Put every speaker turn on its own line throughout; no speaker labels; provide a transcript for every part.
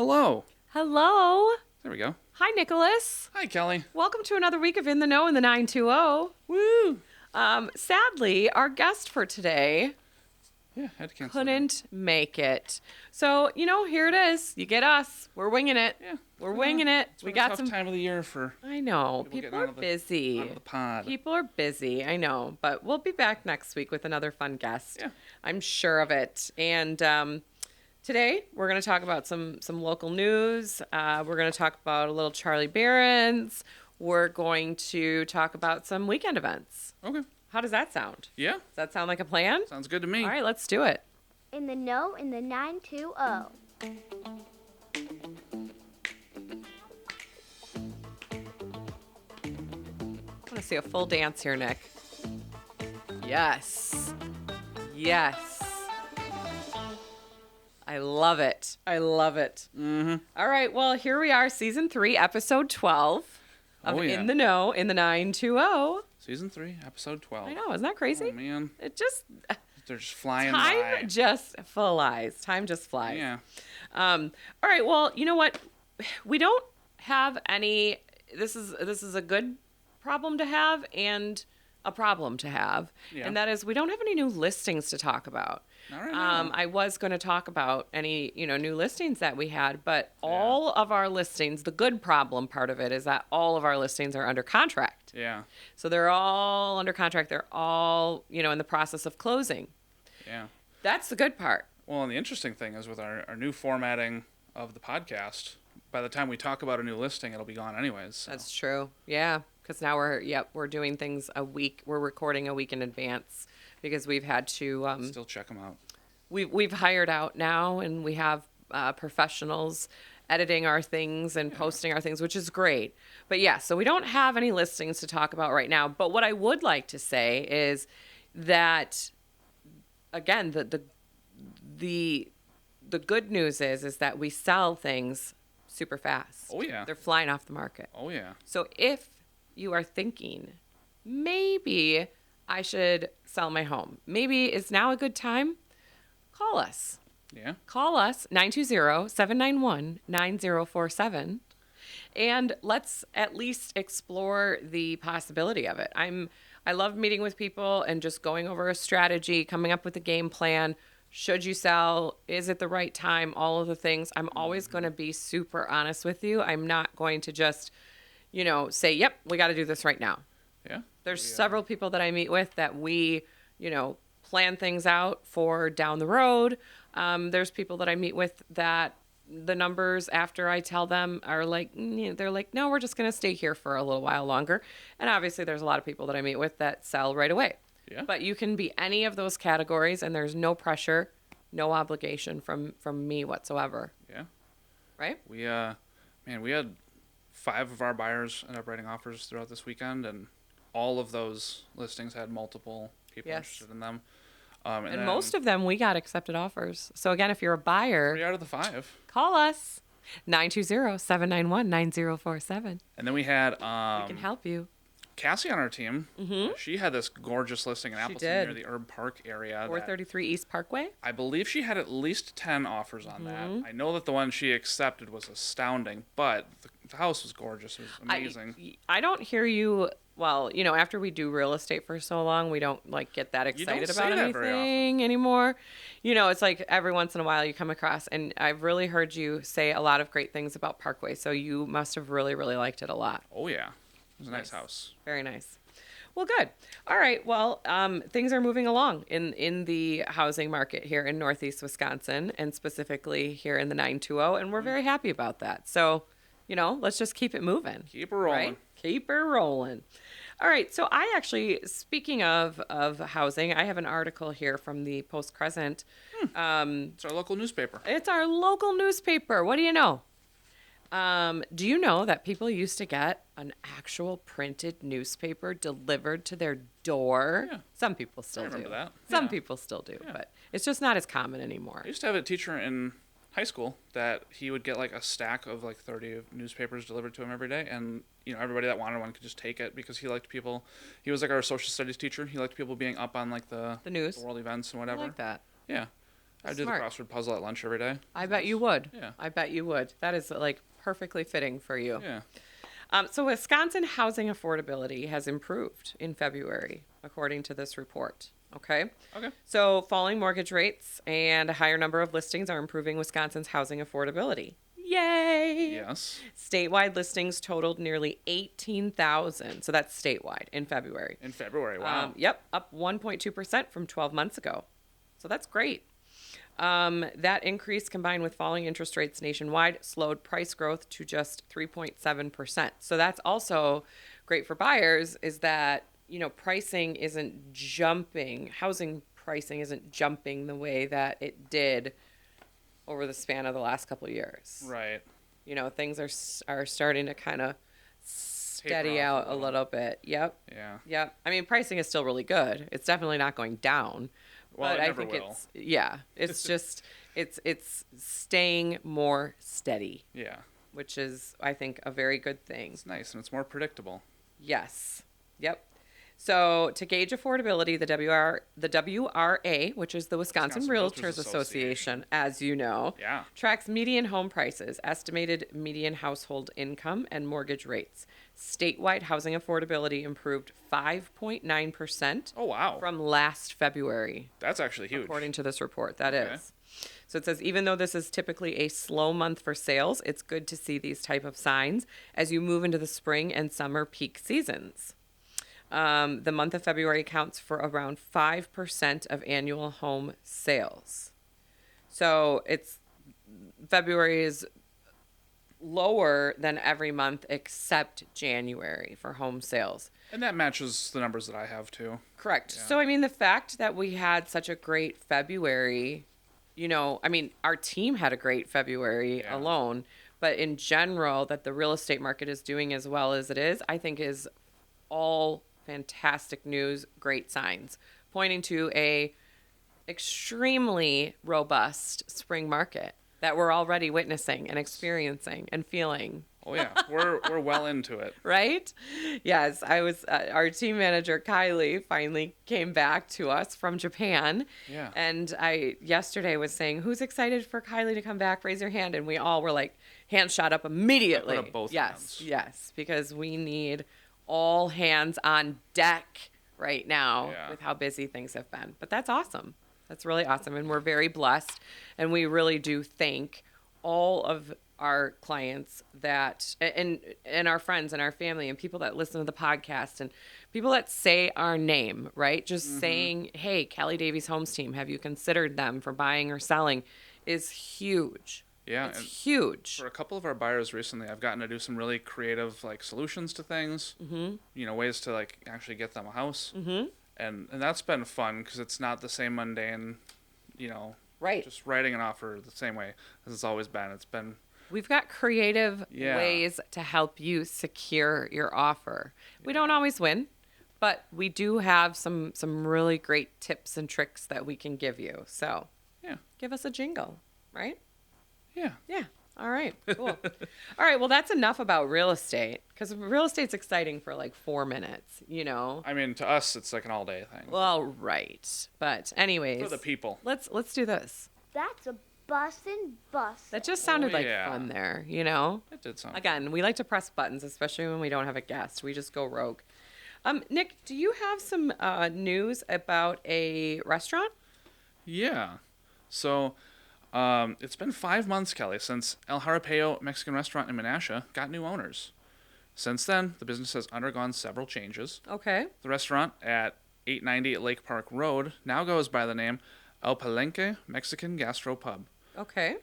Hello.
Hello.
There we go.
Hi, Nicholas.
Hi, Kelly.
Welcome to another week of In the Know in the 920.
Woo.
Sadly, our guest for today
Yeah, had to cancel.
couldn't make it. So, here it is. You get us. We're winging it.
Yeah.
We're winging it.
We got some time of the year for.
I know.
People
People are busy.
Out of the pod.
People are busy. I know. But we'll be back next week with another fun guest.
Yeah.
I'm sure of it. And today we're going to talk about some local news. We're going to talk about a little Charlie Barron's. We're going to talk about some weekend events.
Okay.
How does that sound?
Yeah.
Does that sound like a plan?
Sounds good to me.
All right, let's do it.
In the Know in the 920.
I want to see a full dance here, Nick. Yes. Yes. I love it. I love it.
Mm-hmm.
All right, well, here we are, Season 3, Episode 12 of
Oh, yeah.
In the Know in the 920.
Season 3, episode 12.
I know, isn't that crazy?
Oh, man.
It just...
They're just flying
Time
by.
just flies. Time just flies.
Yeah.
All right. Well, you know what? We don't have any. This is a good problem to have and a problem to have,
Yeah.
and that is we don't have any new listings to talk about.
All right. Now.
I was going to talk about any new listings that we had, but all of our listings. The good problem part of it is that all of our listings are under contract.
Yeah.
So they're all under contract. They're all in the process of closing.
Yeah.
That's the good part.
Well, and the interesting thing is with our new formatting of the podcast, by the time we talk about a new listing, it'll be gone anyways. So.
That's true. Yeah, because now we're doing things a week. We're recording a week in advance because we've had to.
Still check them out.
We've hired out now, and we have professionals editing our things and posting our things, which is great. But yeah, so we don't have any listings to talk about right now. But what I would like to say is that, again, the good news is that we sell things super fast.
Oh, yeah.
They're flying off the market.
Oh, yeah.
So if you are thinking, maybe I should sell my home, maybe is now a good time, call us.
Yeah.
Call us, 920-791-9047, and let's at least explore the possibility of it. I love meeting with people and just going over a strategy, coming up with a game plan. Should you sell? Is it the right time? All of the things. I'm always going to be super honest with you. I'm not going to just, say, yep, we got to do this right now.
Yeah.
There's several people that I meet with that we, plan things out for down the road. There's people that I meet with that the numbers after I tell them are like, they're like, no, we're just going to stay here for a little while longer. And obviously there's a lot of people that I meet with that sell right away.
Yeah.
But you can be any of those categories, and there's no pressure, no obligation from me whatsoever.
Yeah.
Right?
We had 5 of our buyers end up writing offers throughout this weekend, and all of those listings had multiple people interested in them.
And
then
most of them, we got accepted offers. So again, if you're a buyer,
3 out of the 5.
call us, 920-791-9047.
And then we had
We can help you.
Cassie on our team.
Mm-hmm.
She had this gorgeous listing in Appleton
did.
near the Herb Park area.
433 East Parkway.
I believe she had at least 10 offers on
Mm-hmm.
that. I know that the one she accepted was astounding, but the house was gorgeous. It was amazing.
I don't hear you. Well, after we do real estate for so long, we don't get that
You don't
excited
say
about
that very
anything anymore. It's like every once in a while you come across, and I've really heard you say a lot of great things about Parkway. So you must have really, really liked it a lot.
Oh, yeah. It was a nice house.
Very nice. Well, good. All right. Well, things are moving along in the housing market here in Northeast Wisconsin, and specifically here in the 920, and we're very happy about that. So, let's just keep it moving.
Keep her rolling.
Right? Keep her rolling. All right. So I actually, speaking of housing, I have an article here from the Post-Crescent.
It's our local newspaper.
It's our local newspaper. What do you know? Do you know that people used to get an actual printed newspaper delivered to their door?
Yeah.
Some people still
I remember
do.
that.
Some
Yeah.
people still do,
Yeah.
but it's just not as common anymore.
I used to have a teacher in high school that he would get like a stack of like 30 newspapers delivered to him every day, and everybody that wanted one could just take it because he liked people. He was like our social studies teacher. He liked people being up on like the
The news.
the world events and whatever.
I like that.
Yeah. I do the
Smart.
crossword puzzle at lunch every day.
I bet you would.
Yeah.
I bet you would. That is like perfectly fitting for you.
Yeah.
So Wisconsin housing affordability has improved in February, according to this report. Okay.
Okay.
So falling mortgage rates and a higher number of listings are improving Wisconsin's housing affordability. Yay!
Yes.
Statewide listings totaled nearly 18,000. So that's statewide in February.
In February. Wow.
Yep, up 1.2% from 12 months ago. So that's great. That increase combined with falling interest rates nationwide slowed price growth to just 3.7%. So that's also great for buyers is that, pricing isn't jumping. Housing pricing isn't jumping the way that it did over the span of the last couple of years.
Right.
Things are starting to kind of steady
Taper off
out a little bit. Yep.
Yeah.
Yep. I mean, pricing is still really good. It's definitely not going down.
Well,
but
it never
I think
will.
it's just it's staying more steady,
Yeah.
which is I think a very good thing.
It's nice and it's more predictable.
Yes. Yep. So to gauge affordability, the WRA, which is the Wisconsin Realtors Association, as you know,
Yeah.
tracks median home prices, estimated median household income, and mortgage rates. Statewide housing affordability improved 5.9%
Oh, wow.
from last February,
That's actually huge.
according to this report. That is.
Okay.
So it says, even though this is typically a slow month for sales, it's good to see these type of signs as you move into the spring and summer peak seasons. The month of February accounts for around 5% of annual home sales. So February is lower than every month except January for home sales.
And that matches the numbers that I have too.
Correct.
Yeah.
So, I mean, the fact that we had such a great February, our team had a great February
Yeah.
alone, but in general, that the real estate market is doing as well as it is, I think is all fantastic news, great signs, pointing to a extremely robust spring market that we're already witnessing and experiencing and feeling.
Oh yeah, we're well into it.
Right? Yes, I was. Our team manager Kylie finally came back to us from Japan.
Yeah.
And I yesterday was saying, "Who's excited for Kylie to come back? Raise your hand." And we all were like, hands shot up immediately.
I put up both
yes,
hands.
yes, because we need all hands on deck right now
Yeah.
with how busy things have been. But that's awesome. That's really awesome, and we're very blessed, and we really do thank all of our clients that and our friends and our family and people that listen to the podcast and people that say our name, right? Just saying, hey, Kelly Davies Homes Team, have you considered them for buying or selling is huge.
Yeah.
It's
and
huge.
for a couple of our buyers recently, I've gotten to do some really creative solutions to things. Mm-hmm. Ways to actually get them a house. Mm-hmm. And that's been fun because it's not the same mundane,
Right.
just writing an offer the same way as it's always been. It's been
We've got creative
Yeah.
ways to help you secure your offer. We don't always win, but we do have some really great tips and tricks that we can give you. So
yeah,
give us a jingle, right?
yeah.
Yeah. All right. Cool. All right. Well, that's enough about real estate because real estate's exciting for 4 minutes,
I mean, to us, it's like an all-day thing.
Well, right. But anyways,
For the people.
let's do this.
That's a bussin' bus.
That just sounded like
yeah.
fun there,
It did something.
Again, we like to press buttons, especially when we don't have a guest. We just go rogue. Nick, do you have some news about a restaurant?
Yeah. So, it's been 5 months, Kelly, since El Jarapeo Mexican Restaurant in Menasha got new owners. Since then, the business has undergone several changes.
Okay.
The restaurant at 890 Lake Park Road now goes by the name El Palenque Mexican Gastro Pub.
Okay.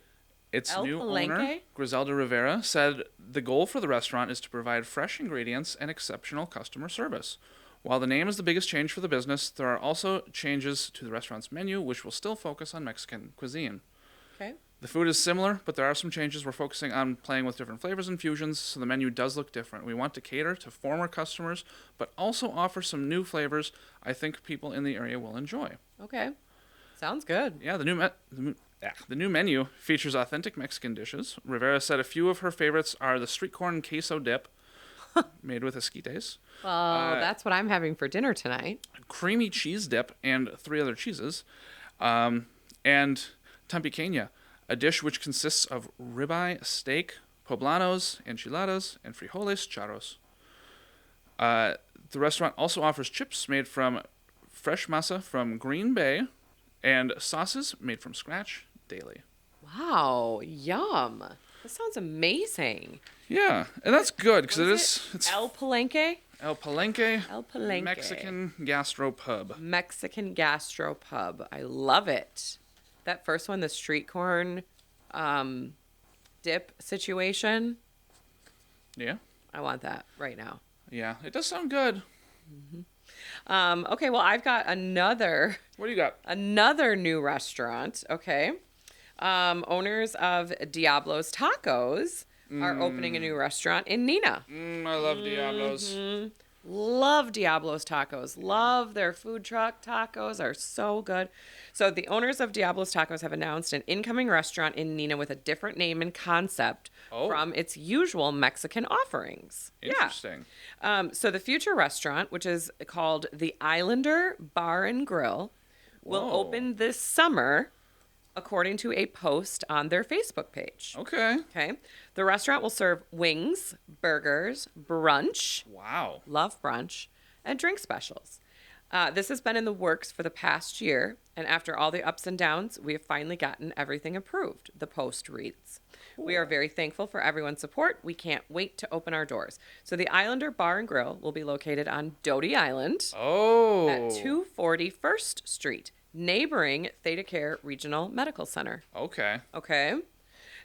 Its
El
new owner,
Palenque?
Griselda Rivera, said the goal for the restaurant is to provide fresh ingredients and exceptional customer service. While the name is the biggest change for the business, there are also changes to the restaurant's menu, which will still focus on Mexican cuisine.
Okay.
The food is similar, but there are some changes. We're focusing on playing with different flavors and fusions, so the menu does look different. We want to cater to former customers, but also offer some new flavors I think people in the area will enjoy.
Okay. Sounds good.
Yeah, the new menu features authentic Mexican dishes. Rivera said a few of her favorites are the street corn queso dip, made with esquites,
Well, that's what I'm having for dinner tonight.
creamy cheese dip, and 3 other cheeses. And Tempequeña, a dish which consists of ribeye, steak, poblanos, enchiladas, and frijoles charros. The restaurant also offers chips made from fresh masa from Green Bay and sauces made from scratch daily.
Wow, yum. That sounds amazing.
Yeah, and that's good because
What
it's
El Palenque?
El Palenque,
El Palenque.
Mexican gastropub.
Mexican gastropub. I love it. That first one, the street corn dip situation.
Yeah,
I want that right now.
yeah, it does sound good.
Okay, well, I've got
What do you got?
another new restaurant. Okay. Owners of Diablo's Tacos are opening a new restaurant in Neenah.
I love Diablos.
Love Diablo's Tacos. Love their food truck tacos. Are so good. So the owners of Diablo's Tacos have announced an incoming restaurant in Neenah with a different name and concept from its usual Mexican offerings.
Interesting.
Yeah. So the future restaurant, which is called the Islander Bar and Grill, will
Whoa.
open this summer, according to a post on their Facebook page.
Okay.
Okay. The restaurant will serve wings, burgers, brunch,
Wow.
love brunch, and drink specials. This has been in the works for the past year, and after all the ups and downs, we have finally gotten everything approved, the post reads. We are very thankful for everyone's support. We can't wait to open our doors. So the Islander Bar and Grill will be located on Doty Island
Oh.
at 240 First Street, neighboring Theta Care Regional Medical Center.
Okay.
Okay.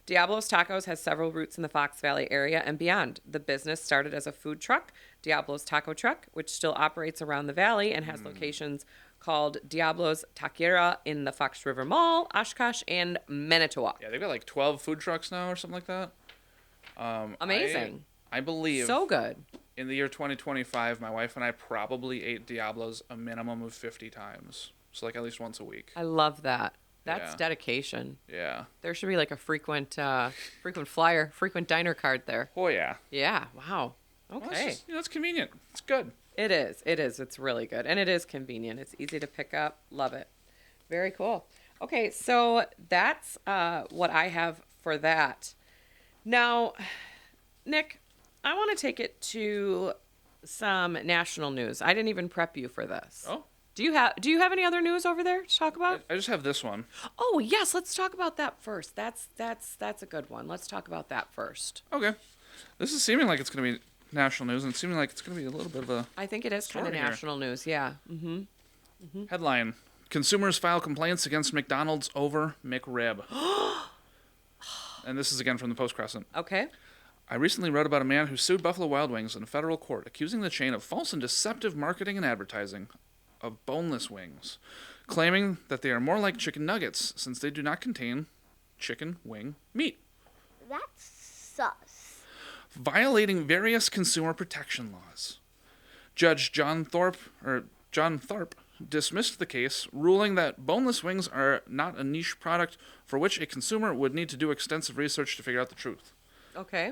Diablo's Tacos has several routes in the Fox Valley area and beyond. The business started as a food truck, Diablo's Taco Truck, which still operates around the valley and has locations called Diablo's Taqueria in the Fox River Mall, Oshkosh, and Manitowoc.
Yeah, they've got like 12 food trucks now or something like that.
Amazing.
I believe
So good.
in the year 2025, my wife and I probably ate Diablos a minimum of 50 times. So like at least once a week.
I love that. That's
Yeah.
dedication.
Yeah.
There should be like a frequent flyer, frequent diner card there.
Oh yeah.
Yeah. Wow.
Well,
Okay.
it's just, it's convenient. It's good.
It is. It is. It's really good. And it is convenient. It's easy to pick up. Love it. Very cool. Okay, so that's what I have for that. Now, Nick, I want to take it to some national news. I didn't even prep you for this.
Oh.
Do you have any other news over there to talk about?
I just have this one.
Oh, yes, let's talk about that first. That's a good one. Let's talk about that first.
Okay. This is seeming like it's going to be national news, and it's seeming like it's going to be a little bit of a
I think it is kind of
Story here.
national news. Yeah.
headline. Consumers file complaints against McDonald's over McRib. And this is again from the Post-Crescent.
Okay.
I recently read about a man who sued Buffalo Wild Wings in a federal court, accusing the chain of false and deceptive marketing and advertising of boneless wings, claiming that they are more like chicken nuggets since they do not contain chicken wing meat,
That's sus.
violating various consumer protection laws. Judge John Thorpe dismissed the case, ruling that boneless wings are not a niche product for which a consumer would need to do extensive research to figure out the truth.
Okay.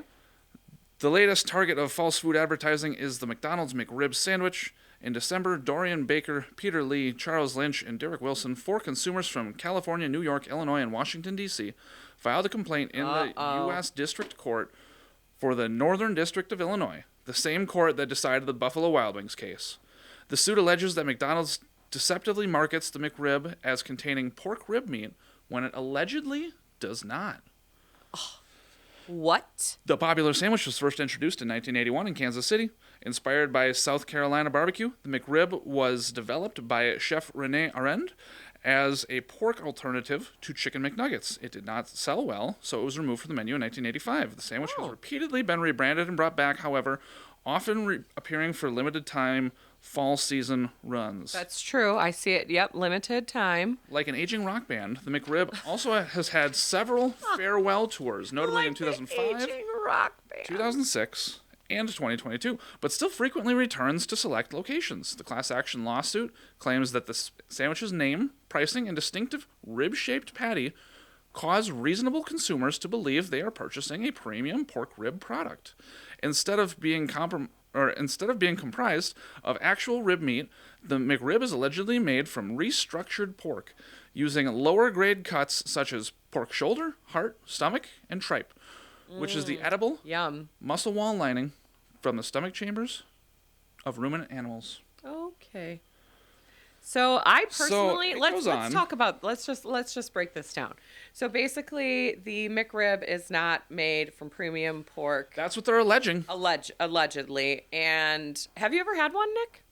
The latest target of false food advertising is the McDonald's McRib sandwich. In December, Dorian Baker, Peter Lee, Charles Lynch, and Derek Wilson, 4 consumers from California, New York, Illinois, and Washington, D.C., filed a complaint in the U.S. District Court for the Northern District of Illinois, the same court that decided the Buffalo Wild Wings case. The suit alleges that McDonald's deceptively markets the McRib as containing pork rib meat when it allegedly does not.
What?
The popular sandwich was first introduced in 1981 in Kansas City. Inspired by South Carolina barbecue, the McRib was developed by Chef Rene Arend as a pork alternative to chicken McNuggets. It did not sell well, so it was removed from the menu in 1985. The sandwich has repeatedly been rebranded and brought back, however, often appearing for limited time fall season runs.
That's true. I see it. Yep. Limited time.
Like an aging rock band, the McRib also has had several farewell tours, notably in 2005,
Aging rock band.
2006, and 2022, but still frequently returns to select locations. The class action lawsuit claims that the sandwich's name, pricing, and distinctive rib-shaped patty cause reasonable consumers to believe they are purchasing a premium pork rib product. Instead of being comprised of actual rib meat, the McRib is allegedly made from restructured pork using lower grade cuts such as pork shoulder, heart, stomach, and tripe, which is the edible
Yum.
muscle wall lining from the stomach chambers of ruminant animals.
Okay. So I personally
it
let's
goes
let's
on.
talk about let's just break this down. So basically, the McRib is not made from premium pork,
That's what they're alleging.
allegedly. And have you ever had one, Nick?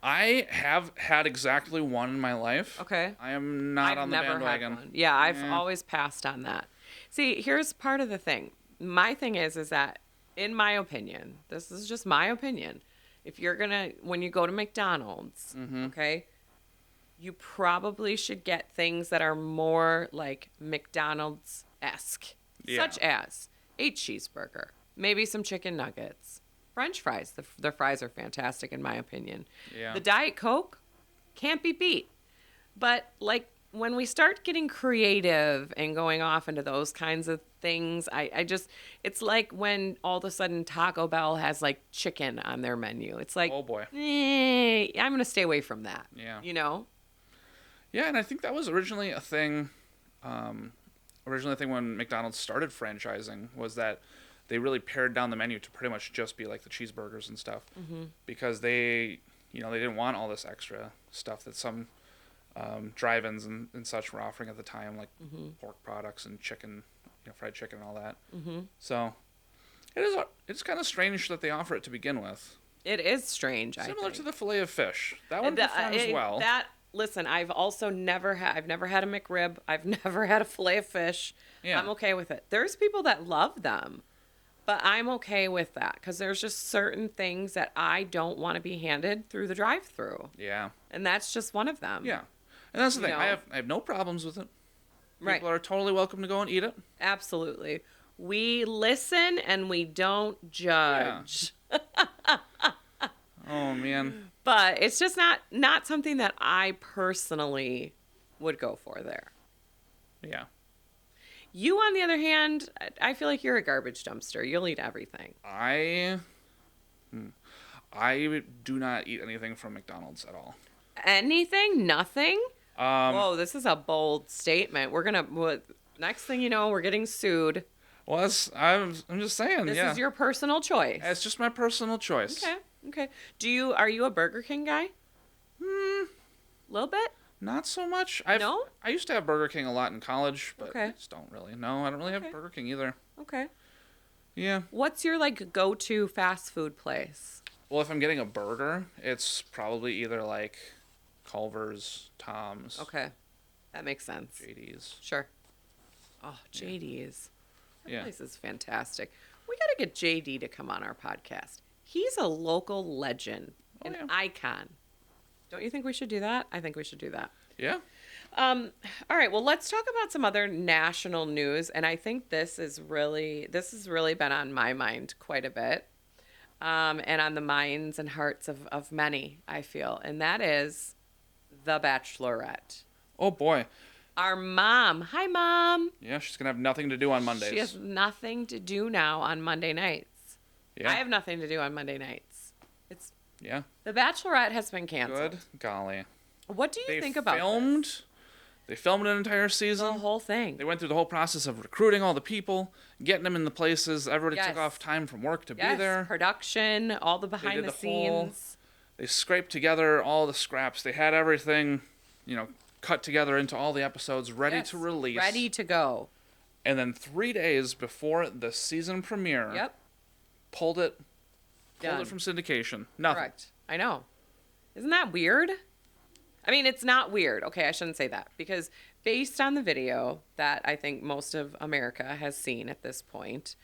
I have had exactly one in my life.
Okay.
I am not
I've
on the
never
bandwagon.
had one. Yeah, I've
Eh.
always passed on that. See, here's part of the thing. My thing is that, in my opinion, this is just my opinion. If you're gonna, when you go to McDonald's,
Mm-hmm.
okay, you probably should get things that are more like McDonald's-esque,
Yeah.
such as a cheeseburger, maybe some chicken nuggets, French fries. The fries are fantastic, in my opinion.
Yeah.
The Diet Coke can't be beat. But like when we start getting creative and going off into those kinds of things, I just, it's like when all of a sudden Taco Bell has like chicken on their menu. It's like,
Oh boy.
I'm going to stay away from that.
Yeah.
You know?
Yeah, and I think that was originally a thing. Originally, a thing when McDonald's started franchising was that they really pared down the menu to pretty much just be like the cheeseburgers and stuff, because they didn't want all this extra stuff that some drive-ins and such were offering at the time, like pork products and chicken, fried chicken and all that. So it's kind of strange that they offer it to begin with.
It is strange, I
Similar
think.
to the fillet of fish. That one performs well.
Listen, I've also never had a McRib. I've never had a fillet of fish.
Yeah.
I'm okay with it. There's people that love them, but I'm okay with that because there's just certain things that I don't want to be handed through the drive-through,
Yeah.
and that's just one of them.
Yeah. And that's the
You
thing.
know?
I have no problems with it.
Right.
People are totally welcome to go and eat it.
Absolutely. We listen and we don't judge.
Oh man.
But it's just not something that I personally would go for there.
Yeah.
You, on the other hand, I feel like you're a garbage dumpster. You'll eat everything.
I do not eat anything from McDonald's at all.
Anything? Nothing?
Um,
Whoa, this is a bold statement. Next thing you know, we're getting sued.
well, I'm just saying.
This
yeah.
is your personal choice.
It's just my personal choice.
Okay. Are you a Burger King guy? Little bit?
Not so much.
No?
I used to have Burger King a lot in college, but
Okay.
I just don't really. No, I don't really have
Okay.
Burger King either.
Okay.
Yeah.
What's your go-to fast food place?
Well, if I'm getting a burger, it's probably either like Culver's, Tom's,
Okay. That makes sense.
JD's.
Sure. Oh, JD's. That
Yeah.
place is fantastic. We got to get JD to come on our podcast. He's a local legend, an
yeah.
icon. Don't you think we should do that? I think we should do that.
Yeah.
All right. Well, let's talk about some other national news, and I think this has really been on my mind quite a bit, and on the minds and hearts of many, I feel, and that is the Bachelorette.
Oh boy.
Our mom. Hi, Mom.
Yeah, she's gonna have nothing to do on Mondays.
She has nothing to do now on Monday nights.
Yeah.
I have nothing to do on Monday nights.
Yeah.
The Bachelorette has been canceled.
Good golly.
What do you think about
They filmed an entire
this?
season.
The whole thing?
They went through the whole process of recruiting all the people, getting them in the places. Everybody
Yes.
took off time from work to be
Yes,
there.
production, all the behind
did
the
the whole-
scenes.
They scraped together all the scraps. They had everything, cut together into all the episodes, ready
Yes,
to release.
ready to go.
And then 3 days before the season premiere,
Yep.
pulled it
Done.
from syndication. Nothing.
Correct. I know. Isn't that weird? I mean, it's not weird. Okay, I shouldn't say that because based on the video that I think most of America has seen at this point,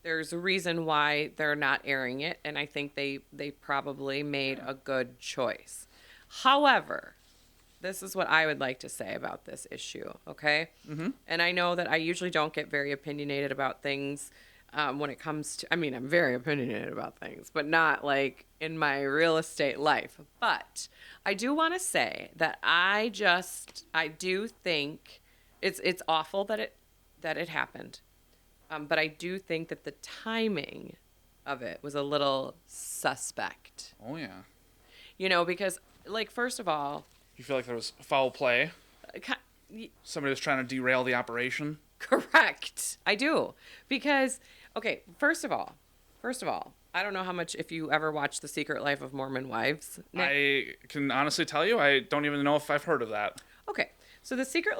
there's a reason why they're not airing it, and I think they probably made a good choice. However, this is what I would like to say about this issue, okay? Mm-hmm. And I know that I usually don't get very opinionated about things when it comes to, I'm very opinionated about things, but not like in my real estate life. But I do want to say that I do think it's awful that it happened. But I do think that the timing of it was a little suspect.
Oh, yeah.
Because like, first of all,
You feel like there was foul play? Somebody was trying to derail the operation?
correct. I do. Because, okay, first of all, I don't know how much, if you ever watched The Secret Life of Mormon Wives. Nick.
I can honestly tell you, I don't even know if I've heard of that.
Okay, so The Secret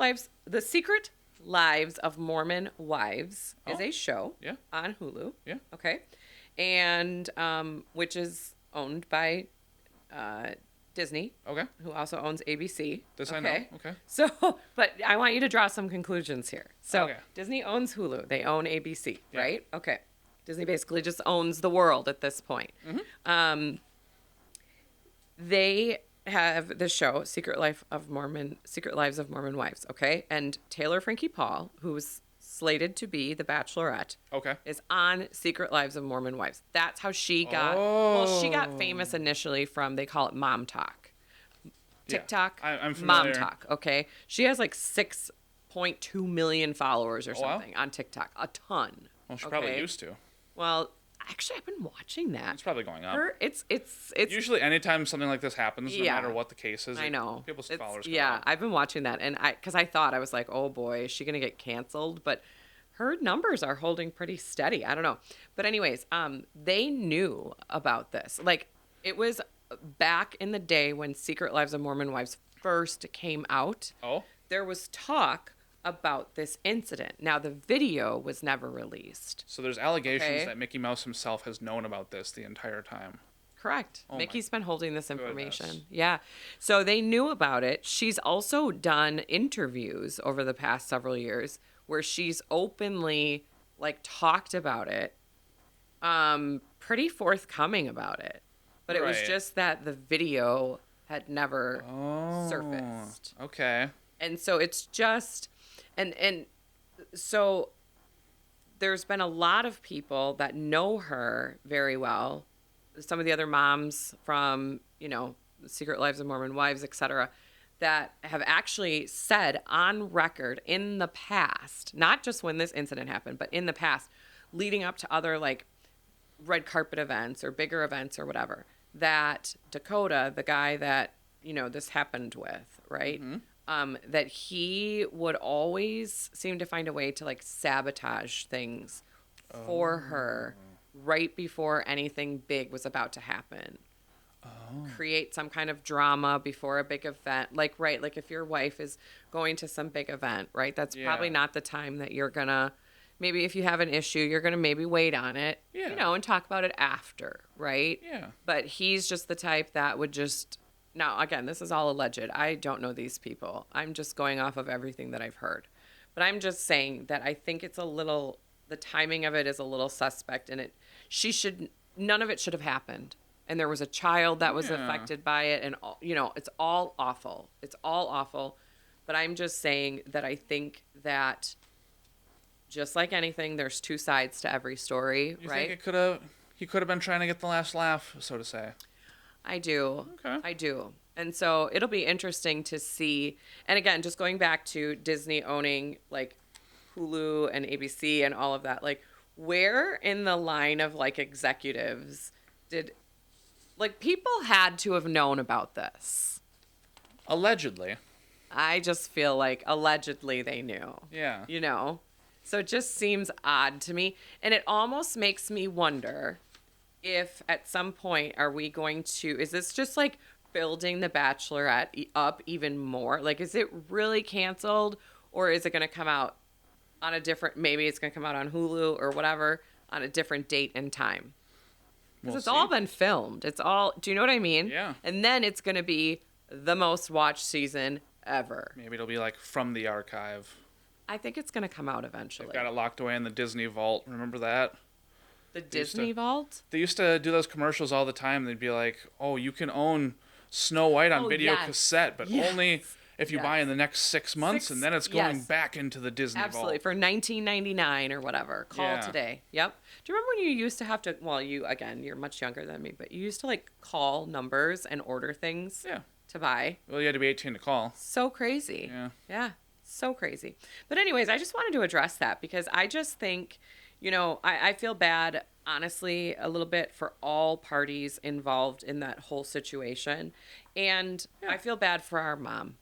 Lives of Mormon Wives is a show
Yeah.
on Hulu.
Yeah.
Okay, and which is owned by Disney,
Okay.
who also owns ABC.
This I know. Okay.
So, but I want you to draw some conclusions here. So,
Okay.
Disney owns Hulu. They own ABC,
Yeah.
right? Okay. Disney basically just owns the world at this point.
Mm-hmm.
They have the show Secret Lives of Mormon Wives, okay? And Taylor Frankie Paul, who's slated to be the Bachelorette,
Okay.
is on Secret Lives of Mormon Wives. That's how she got she got famous initially from, they call it Mom Talk. TikTok,
I'm
Mom
familiar.
Talk, okay? She has like 6.2 million followers or
wow.
something on TikTok. A ton.
Well, she probably
okay?
used to.
Well, actually I've been watching that.
It's probably going up.
It's
Usually, anytime something like this happens, no
Yeah.
matter what the case is,
I know.
people's
It's-
followers go
Yeah,
up.
I've been watching that, and because I thought, I was like, oh boy, is she gonna get canceled? But her numbers are holding pretty steady. I don't know, but anyways, they knew about this. Like, it was back in the day when Secret Lives of Mormon Wives first came out.
Oh?
There was talk about this incident. Now, the video was never released.
So there's allegations
Okay.
that Mickey Mouse himself has known about this the entire time.
Correct.
Oh my
Mickey's been holding this information.
goodness.
Yeah. So they knew about it. She's also done interviews over the past several years where she's openly like talked about it. Pretty forthcoming about it. But it was
Right.
just that the video had never
Oh.
surfaced.
Okay.
And so it's just and so there's been a lot of people that know her very well. Some of the other moms from, Secret Lives of Mormon Wives, etc., that have actually said on record in the past, not just when this incident happened, but in the past, leading up to other like red carpet events or bigger events or whatever, that Dakota, the guy that, this happened with, right? That he would always seem to find a way to like sabotage things for her right before anything big was about to happen. Create some kind of drama before a big event. Like if your wife is going to some big event, right? That's probably
Yeah.
not the time that you're gonna, maybe if you have an issue, you're gonna maybe wait on it,
Yeah.
and talk about it after, right?
Yeah.
But he's just the type that would just, now again, this is all alleged. I don't know these people. I'm just going off of everything that I've heard. But I'm just saying that I think it's the timing of it is a little suspect, and none of it should have happened. And there was a child that was
Yeah.
affected by it, and it's all awful. It's all awful. But I'm just saying that I think that just like anything, there's two sides to every story,
You
right?
think he could have been trying to get the last laugh, so to say?
I do.
Okay.
I do. And so it'll be interesting to see. And again, just going back to Disney owning like Hulu and ABC and all of that, like where in the line of like executives did like people had to have known about this?
Allegedly.
I just feel like allegedly they knew.
Yeah.
So it just seems odd to me. And it almost makes me wonder if at some point is this just like building the Bachelorette up even more? Like, is it really canceled, or is it going to come out on maybe it's going to come out on Hulu or whatever on a different date and time? Because
We'll
it's
see.
all been filmed. Do you know what I mean?
Yeah.
And then it's going to be the most watched season ever.
Maybe it'll be like from the archive.
I think it's going to come out eventually.
They've got it locked away in the Disney vault. Remember that?
The
used
Disney
to-
Vault?
They used to do those commercials all the time. They'd be like, "Oh, you can own Snow White on
Oh,
video
yes.
cassette, but
Yes.
only if you buy in the next 6 months, and then it's going
yes.
back into the Disney
Absolutely.
vault."
For $19.99 or whatever. Call
Yeah.
today. Yep. Do you remember when you used to have to, well, you're much younger than me, but you used to like call numbers and order things
Yeah.
to buy?
Well, you had to be 18 to call.
So crazy.
Yeah.
Yeah. So crazy. But anyways, I just wanted to address that because I just think, I feel bad honestly a little bit for all parties involved in that whole situation. And I feel bad for our mom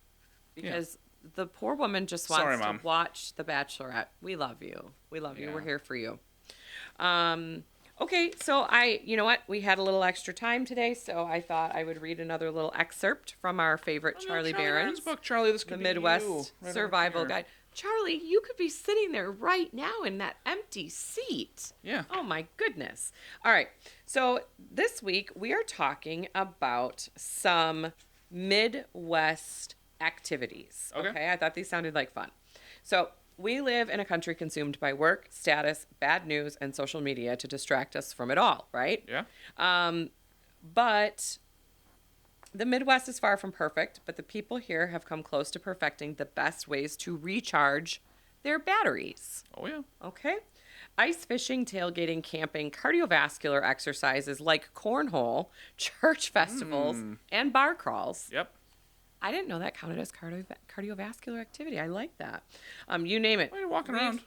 because the poor woman just wants
Sorry,
to
Mom.
watch The Bachelorette. We love you. We love you.
Yeah.
We're here for you. Okay, so you know what? We had a little extra time today, so I thought I would read another little excerpt from our favorite Charlie Barron's
book. Charlie, this could
The
be
Midwest
you, right
Survival
over here.
Guide. Charlie, you could be sitting there right now in that empty seat.
Yeah.
Oh my goodness. All right. So this week we are talking about some Midwest activities.
Okay.
I thought these sounded like fun. So we live in a country consumed by work, status, bad news, and social media to distract us from it all, right?
Yeah.
But the Midwest is far from perfect, but the people here have come close to perfecting the best ways to recharge their batteries.
Oh, yeah.
Okay? Ice fishing, tailgating, camping, cardiovascular exercises like cornhole, church festivals, and bar crawls.
Yep.
I didn't know that counted as cardiovascular activity. I like that. You name it.
Well, you're walking around.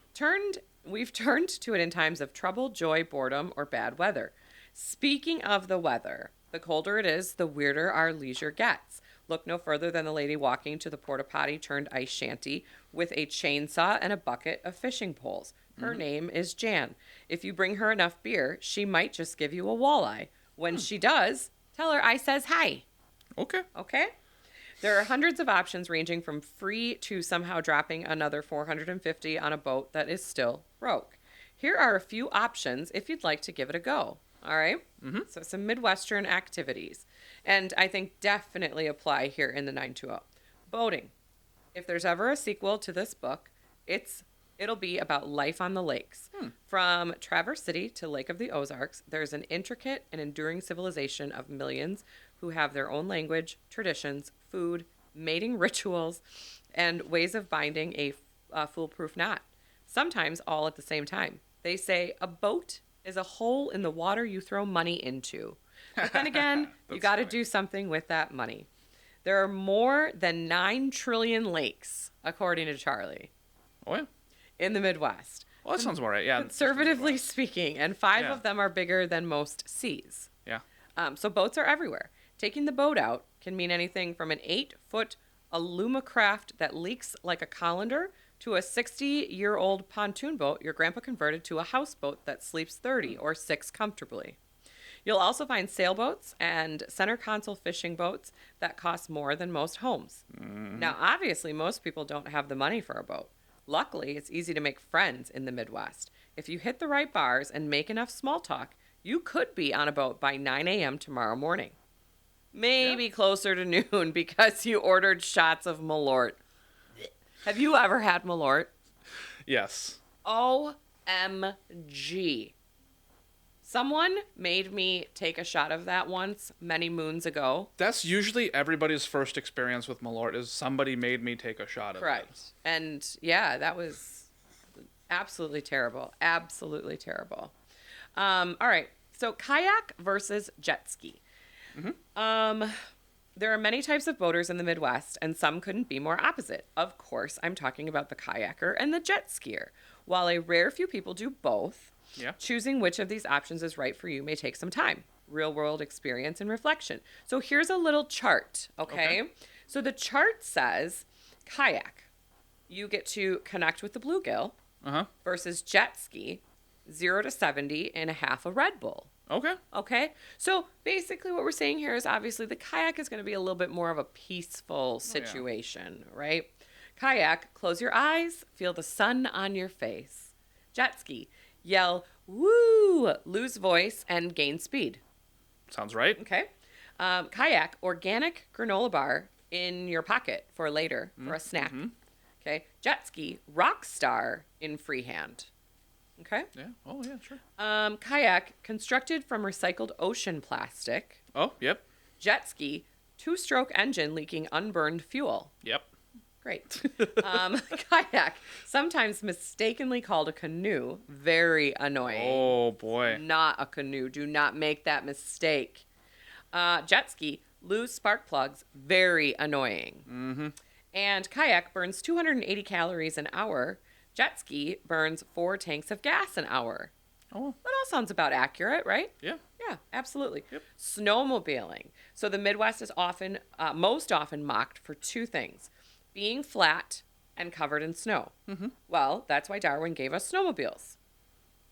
We've turned to it in times of trouble, joy, boredom, or bad weather. Speaking of the weather, the colder it is, the weirder our leisure gets. Look no further than the lady walking to the porta potty turned ice shanty with a chainsaw and a bucket of fishing poles. Her name is Jan. If you bring her enough beer, she might just give you a walleye. When she does, tell her I says hi.
Okay.
Okay? There are hundreds of options ranging from free to somehow dropping another $450 on a boat that is still broke. Here are a few options if you'd like to give it a go. All right? Mm-hmm. So some Midwestern activities. And I think definitely apply here in the 920. Boating. If there's ever a sequel to this book, it'll be about life on the lakes. From Traverse City to Lake of the Ozarks, there's an intricate and enduring civilization of millions who have their own language, traditions, food, mating rituals, and ways of binding a foolproof knot. Sometimes all at the same time. They say a boat is a hole in the water you throw money into. But then again, you got to do something with that money. There are more than 9 trillion lakes, according to Charlie,
Oh, yeah.
in the Midwest.
Well, that sounds about right. Yeah.
Conservatively speaking, and 5
Yeah.
of them are bigger than most seas.
Yeah.
So boats are everywhere. Taking the boat out can mean anything from an 8-foot Alumacraft that leaks like a colander to a 60-year-old pontoon boat your grandpa converted to a houseboat that sleeps 30 or 6 comfortably. You'll also find sailboats and center console fishing boats that cost more than most homes. Now, obviously, most people don't have the money for a boat. Luckily, it's easy to make friends in the Midwest. If you hit the right bars and make enough small talk, you could be on a boat by 9 a.m. tomorrow morning. Maybe closer to noon because you ordered shots of Malort. Have you ever had Malort?
Yes.
OMG. Someone made me take a shot of that once, many moons ago.
That's usually everybody's first experience with Malort is somebody made me take a shot of it.
Correct. And yeah, that was absolutely terrible. Absolutely terrible. All right. So kayak versus jet ski. There are many types of boaters in the Midwest, and some couldn't be more opposite. Of course, I'm talking about the kayaker and the jet skier. While a rare few people do both,
Yeah.
choosing which of these options is right for you may take some time, real-world experience, and reflection. So here's a little chart, okay? So the chart says kayak, you get to connect with the bluegill,
Uh-huh.
versus jet ski, 0 to 70 in a half a Red Bull.
Okay.
Okay, so basically what we're saying here is obviously the kayak is going to be a little bit more of a peaceful situation, right? Kayak, close your eyes, feel the sun on your face. Jet ski, yell, woo, lose voice, and gain speed.
Sounds right.
Okay. Kayak, organic granola bar in your pocket for later, for a snack. Okay. Jet ski, rock star in freehand. Okay.
Yeah. Oh, yeah, sure.
Kayak, constructed from recycled ocean plastic.
Oh, yep.
Jet ski, 2-stroke engine leaking unburned fuel.
Yep.
Great. Kayak, sometimes mistakenly called a canoe. Very annoying.
Oh, boy.
Not a canoe. Do not make that mistake. Jet ski, lose spark plugs. Very annoying. And kayak burns 280 calories an hour. Jet ski burns 4 tanks of gas an hour.
Oh, well.
That all sounds about accurate, right?
Yeah.
Yeah, absolutely.
Yep.
Snowmobiling. So the Midwest is often, most often mocked for two things: being flat and covered in snow. Mm-hmm. Well, that's why Darwin gave us snowmobiles.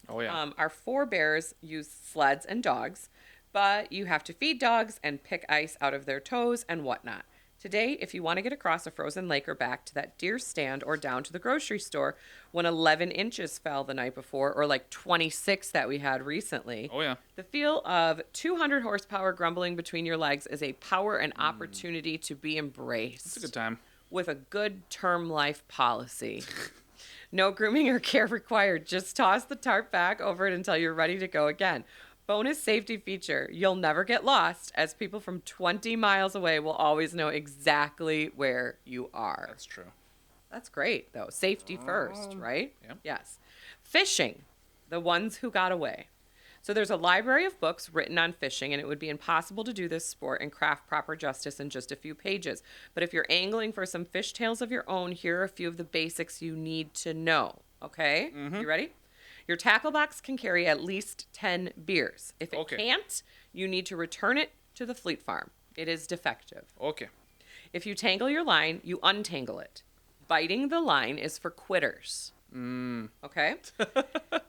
Oh, yeah.
Our forebears used sleds and dogs, but you have to feed dogs and pick ice out of their toes and whatnot. Today, if you want to get across a frozen lake or back to that deer stand or down to the grocery store when 11 inches fell the night before, or like 26 that we had recently,
Oh, yeah.
the feel of 200 horsepower grumbling between your legs is a power and opportunity to be embraced.
It's a good time.
With a good term life policy. No grooming or care required. Just toss the tarp back over it until you're ready to go again. Bonus safety feature: you'll never get lost, as people from 20 miles away will always know exactly where you are.
That's true.
That's great, though. Safety first, right?
yeah.
Yes. Fishing, the ones who got away. So there's a library of books written on fishing, and it would be impossible to do this sport and craft proper justice in just a few pages. But if you're angling for some fish tales of your own, here are a few of the basics you need to know. Okay? You ready? Your tackle box can carry at least 10 beers. If it
Okay.
can't, you need to return it to the fleet farm. It is defective.
Okay.
If you tangle your line, you untangle it. Biting the line is for quitters. Okay?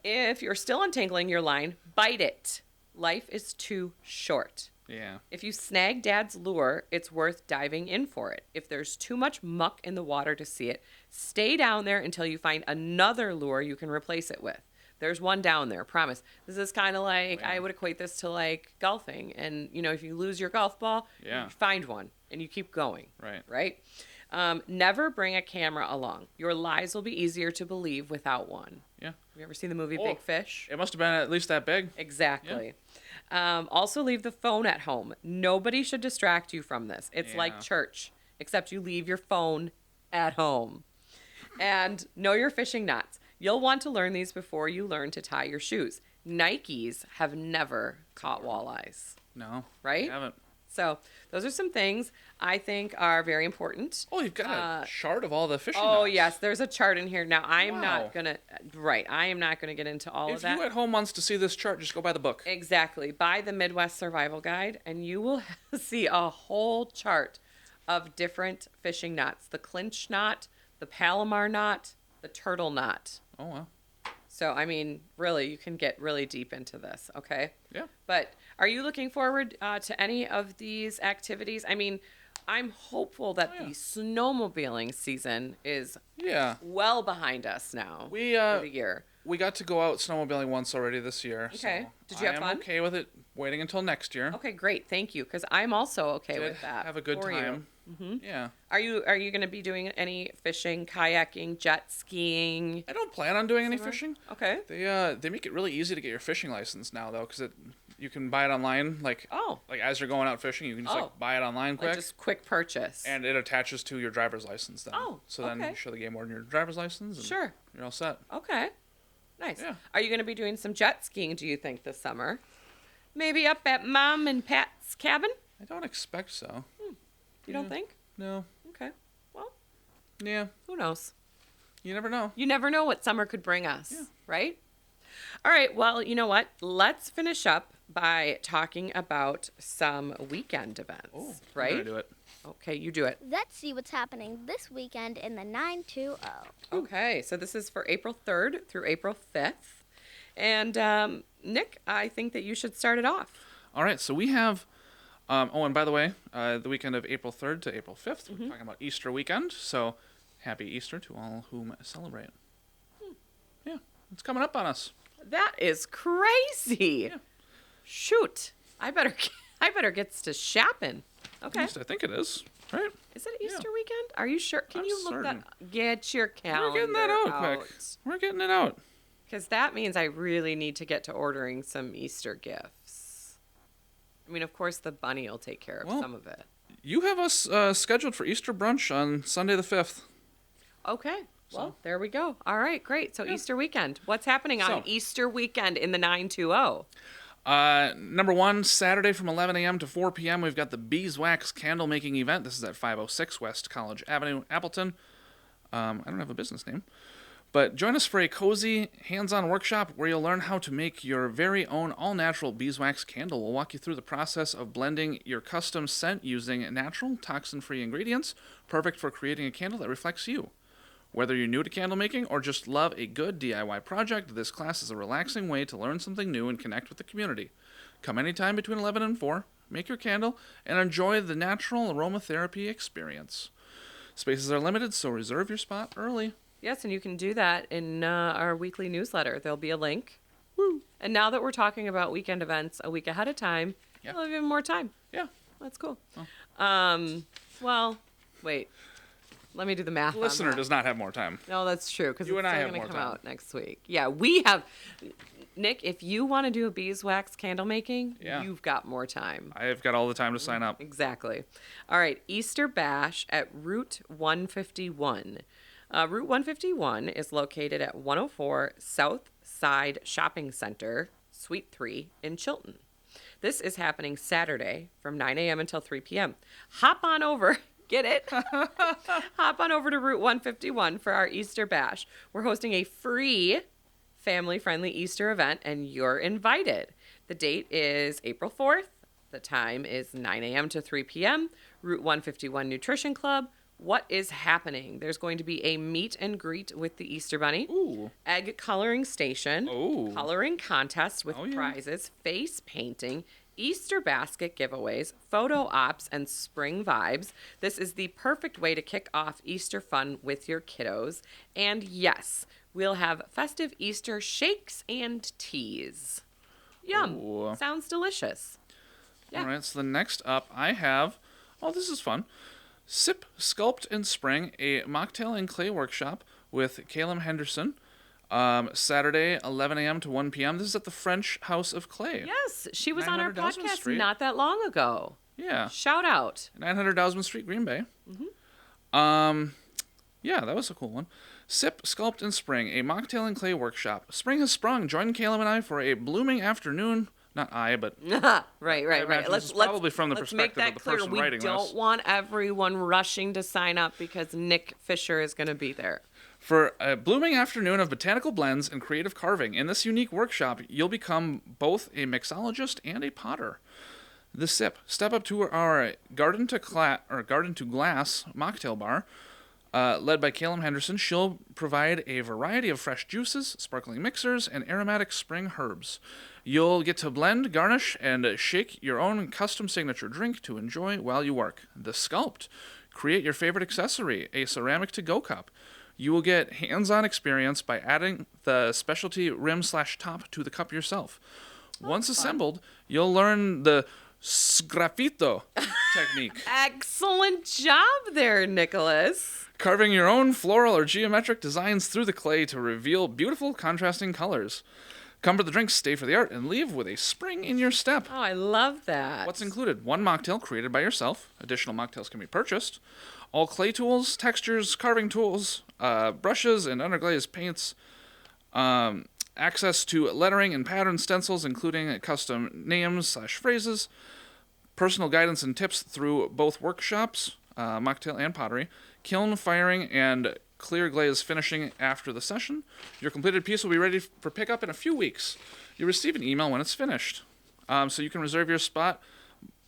If you're still untangling your line, bite it. Life is too short.
Yeah.
If you snag dad's lure, it's worth diving in for it. If there's too much muck in the water to see it, stay down there until you find another lure you can replace it with. There's one down there, promise. This is kind of like, I would equate this to like golfing. And, you know, if you lose your golf ball,
Yeah.
you find one and you keep going.
Right.
Right? Never bring a camera along. Your lies will be easier to believe without one.
Yeah.
Have you ever seen the movie
Oh.
Big Fish?
It must have been at least that big.
Exactly. Also, leave the phone at home. Nobody should distract you from this. It's
Yeah.
like church, except you leave your phone at home. And know your fishing knots. You'll want to learn these before you learn to tie your shoes. Nikes have never caught walleyes,
No.
right?
I haven't.
So those are some things I think are very important.
Oh, you've got a chart of all the fishing
Oh,
knots.
yes, there's a chart in here. Now, I am
Wow.
not going to, I am not going to get into all of
If
that.
you at home wants to see this chart, just go buy the book.
Exactly. Buy the Midwest Survival Guide, and you will see a whole chart of different fishing knots: the clinch knot, the Palomar knot, the turtle knot.
Oh, wow.
So, I mean, really, you can get really deep into this, okay?
Yeah.
But are you looking forward to any of these activities? I mean, I'm hopeful that
yeah.
the snowmobiling season is
Yeah.
well behind us now
We
for the year.
we got to go out snowmobiling once already this year.
Okay.
So
Did you have
I am
fun?
okay with it waiting until next year.
Okay, great. Thank you, because I'm also okay
Did
with that.
have a good
for you.
time. Yeah.
Are you going to be doing any fishing, kayaking, jet skiing?
I don't plan on doing any fishing.
Okay.
They make it really easy to get your fishing license now though, because you can buy it online. Like
Oh.
like as you're going out fishing, you can just
Oh.
like buy it online quick,
Like just quick purchase.
and it attaches to your driver's license then.
Oh,
So then
okay.
you show the game warden your driver's license. And
Sure.
You're all set.
Okay. Nice.
Yeah.
Are you going to be doing some jet skiing, do you think, this summer? Maybe up at Mom and Pat's cabin?
I don't expect so.
You don't think?
No.
Okay. Well,
Yeah.
who knows?
You never know.
You never know what summer could bring us, right? All right. Well, you know what? Let's finish up by talking about some weekend events,
I'm
right?
gonna do it.
Okay, you do it.
Let's see what's happening this weekend in the 920.
Okay, so this is for April 3rd through April 5th. And Nick, I think that you should start it off.
All right. So we have. Oh, and by the way, the weekend of April 3rd to April 5th, we're talking about Easter weekend. So happy Easter to all who celebrate. Yeah, it's coming up on us.
That is crazy.
Yeah.
Shoot. I better get to shopping.
At
Okay.
least I think it is. Right?
Is it Easter weekend? Are you sure? Can
I'm
you look
certain.
that? Get your calendar
We're getting that out quick. We're getting it out.
Because that means I really need to get to ordering some Easter gifts. I mean, of course, the bunny will take care of
Well-
some of it.
You have us scheduled for Easter brunch on Sunday the 5th.
Okay. Well,
So-
there we go. All right, great. So Easter weekend. What's happening on
So-
Easter weekend in the 920?
Number one, Saturday from 11 a.m. to 4 p.m., we've got the Beeswax candle making event. This is at 506 West College Avenue, Appleton. I don't have a business name. But join us for a cozy, hands-on workshop where you'll learn how to make your very own all-natural beeswax candle. We'll walk you through the process of blending your custom scent using natural, toxin-free ingredients, perfect for creating a candle that reflects you. Whether you're new to candle making or just love a good DIY project, this class is a relaxing way to learn something new and connect with the community. Come anytime between 11 and 4, make your candle, and enjoy the natural aromatherapy experience. Spaces are limited, so reserve your spot early.
Yes, and you can do that in our weekly newsletter. There'll be a link. Woo! And now that we're talking about weekend events a week ahead of time, you'll have even more time.
Yeah.
That's cool.
Oh.
Well, wait. Let me do the math.
The listener does not have more time.
No, that's true, because it's
You and I
still
have
going to
more
come
time.
out next week. Yeah, we have. Nick, if you want to do a beeswax candle making, you've got more time.
I've got all the time to sign up.
Exactly. All right, Easter Bash at Route 151. Route 151 is located at 104 South Side Shopping Center, Suite 3 in Chilton. This is happening Saturday from 9 a.m. until 3 p.m. Hop on over. Get it? Hop on over to Route 151 for our Easter Bash. We're hosting a free family-friendly Easter event, and you're invited. The date is April 4th. The time is 9 a.m. to 3 p.m. Route 151 Nutrition Club. What is happening? There's going to be a meet and greet with the Easter Bunny, egg coloring station, coloring contest with prizes, face painting, Easter basket giveaways, photo ops, and spring vibes. This is the perfect way to kick off Easter fun with your kiddos. And yes, we'll have festive Easter shakes and teas. Yum.
Ooh.
Sounds delicious. Yeah.
All right, so the next up I have, this is fun. Sip, Sculpt, and Spring, a mocktail and clay workshop with Caleb Henderson. Saturday, 11 a.m. to 1 p.m. This is at the French House of Clay.
Yes, she was on our
900 Dosman
podcast
Street.
not that long ago.
Yeah.
Shout out.
900 Dosman Street, Green Bay. Yeah, that was a cool one. Sip, Sculpt, and Spring, a mocktail and clay workshop. Spring has sprung. Join Caleb and I for a blooming afternoon. Not I, but
right.
this is probably from the
let's
perspective
make that
of the
clear.
person
We
writing
don't
this.
want everyone rushing to sign up because Nick Fisher is going to be there.
For a blooming afternoon of botanical blends and creative carving, in this unique workshop, you'll become both a mixologist and a potter. The Sip. Step up to our Garden to Glass mocktail bar, led by Caleb Henderson. She'll provide a variety of fresh juices, sparkling mixers, and aromatic spring herbs. You'll get to blend, garnish, and shake your own custom signature drink to enjoy while you work. The Sculpt. Create your favorite accessory, a ceramic to-go cup. You will get hands-on experience by adding the specialty rim/top to the cup yourself. Once assembled, you'll learn the sgraffito technique.
Excellent job there, Nicholas.
Carving your own floral or geometric designs through the clay to reveal beautiful contrasting colors. Come for the drinks, stay for the art, and leave with a spring in your step.
Oh, I love that.
What's included? One mocktail created by yourself. Additional mocktails can be purchased. All clay tools, textures, carving tools, brushes, and underglazed paints. Access to lettering and pattern stencils, including custom names/phrases. Personal guidance and tips through both workshops, mocktail and pottery. Kiln firing and clear glaze finishing after the session. Your completed piece will be ready for pickup in a few weeks. You'll receive an email when it's finished. So you can reserve your spot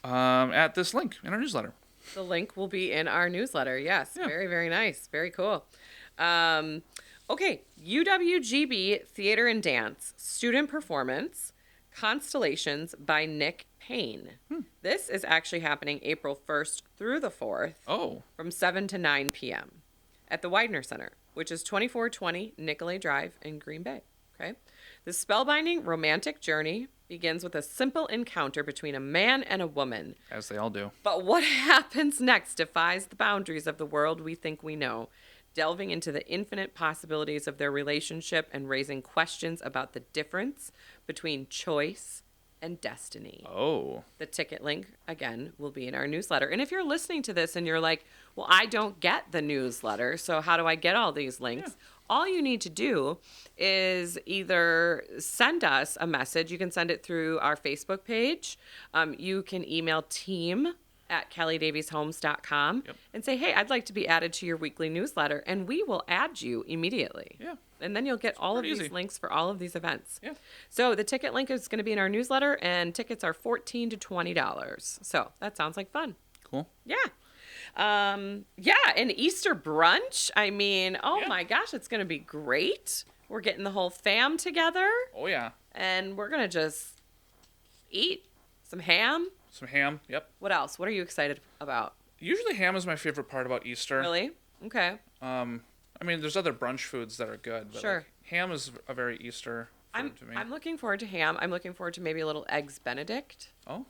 at this link in our newsletter.
The link will be in our newsletter. Yes,
Yeah.
Very, very nice. Very cool. Okay, UWGB Theater and Dance, Student Performance, Constellations by Nick Payne. This is actually happening April 1st through the 4th from 7 to 9 p.m. at the Widener Center, which is 2420 Nicolay Drive in Green Bay. Okay, the spellbinding romantic journey begins with a simple encounter between a man and a woman.
As they all do.
But what happens next defies the boundaries of the world we think we know, delving into the infinite possibilities of their relationship and raising questions about the difference between choice and destiny.
Oh.
The ticket link, again, will be in our newsletter. And if you're listening to this and you're like, well, I don't get the newsletter, so how do I get all these links? Yeah. All you need to do is either send us a message. You can send it through our Facebook page. You can email team at kellydavieshomes.com
Yep.
and say, hey, I'd like to be added to your weekly newsletter, and we will add you immediately.
Yeah.
And then you'll get all of
pretty
these
easy.
links for all of these events.
Yeah.
So the ticket link is going to be in our newsletter, and tickets are $14 to $20. So that sounds like fun.
Cool.
Yeah. Yeah, an Easter brunch. I mean, oh
Yeah.
my gosh, it's going to be great. We're getting the whole fam together,
Oh, yeah.
and we're going to just eat some ham.
Some ham. Yep.
What else? What are you excited about?
Usually ham is my favorite part about Easter.
Really? Okay.
I mean, there's other brunch foods that are good, but
Sure.
like, ham is a very Easter food to me.
I'm looking forward to ham. I'm looking forward to maybe a little eggs Benedict.
Oh.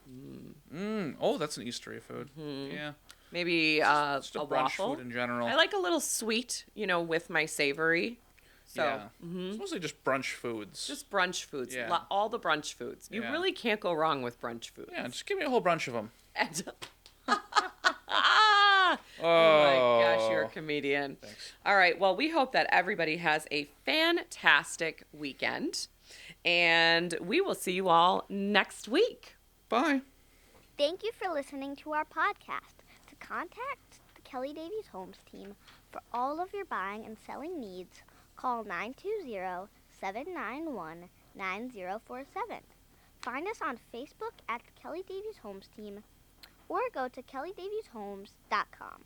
Oh, that's an Eastery food. Yeah.
Maybe
Just a
a
brunch
waffle.
food in general.
I like a little sweet, with my savory. So
yeah. It's mostly just brunch foods.
just brunch foods.
Yeah.
All the brunch foods. You
Yeah.
really can't go wrong with brunch foods.
yeah, just give me a whole bunch of them.
And oh my gosh, you're a comedian.
Thanks.
All right. Well, we hope that everybody has a fantastic weekend. And we will see you all next week.
Bye.
Thank you for listening to our podcast. To contact the Kelly Davies Homes team for all of your buying and selling needs, call 920-791-9047. Find us on Facebook at the Kelly Davies Homes team or go to kellydavieshomes.com.